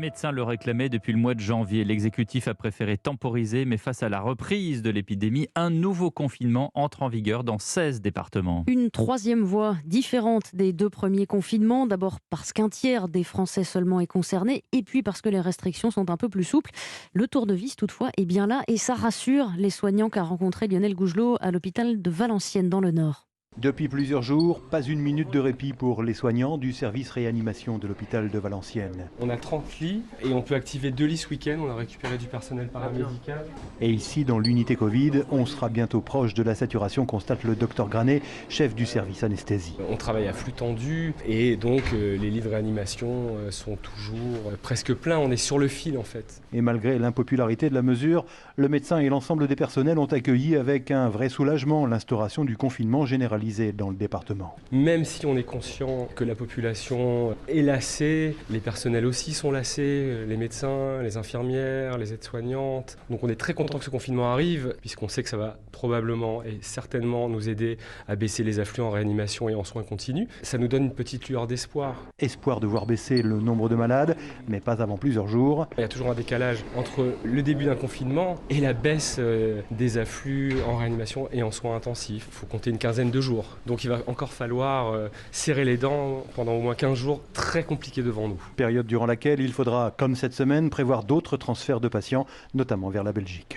médecins le réclamaient depuis le mois de janvier. L'exécutif a préféré temporiser, mais face à la reprise de l'épidémie, un nouveau confinement entre en vigueur dans 16 départements. Une troisième voie différente des deux premiers confinements. D'abord parce qu'un tiers des Français seulement est concerné et puis parce que les restrictions sont un peu plus souples. Le tour de vis, toutefois, est bien là et ça rassure les soignants qu'a rencontré Lionel Gougelot à l'hôpital de Valenciennes dans le Nord. Depuis plusieurs jours, pas une minute de répit pour les soignants du service réanimation de l'hôpital de Valenciennes. On a 30 lits et on peut activer 2 lits ce week-end. On a récupéré du personnel paramédical. Et ici, dans l'unité Covid, on sera bientôt proche de la saturation, constate le docteur Granet, chef du service anesthésie. On travaille à flux tendu et donc les lits de réanimation sont toujours presque pleins. On est sur le fil en fait. Et malgré l'impopularité de la mesure, le médecin et l'ensemble des personnels ont accueilli avec un vrai soulagement l'instauration du confinement généralisé dans le département. Même si on est conscient que la population est lassée, les personnels aussi sont lassés, les médecins, les infirmières, les aides-soignantes. Donc on est très content que ce confinement arrive, puisqu'on sait que ça va probablement et certainement nous aider à baisser les afflux en réanimation et en soins continus. Ça nous donne une petite lueur d'espoir. Espoir de voir baisser le nombre de malades, mais pas avant plusieurs jours. Il y a toujours un décalage entre le début d'un confinement et la baisse des afflux en réanimation et en soins intensifs. Il faut compter une quinzaine de jours. Donc il va encore falloir serrer les dents pendant au moins 15 jours, très compliqués devant nous. Période durant laquelle il faudra, comme cette semaine, prévoir d'autres transferts de patients, notamment vers la Belgique.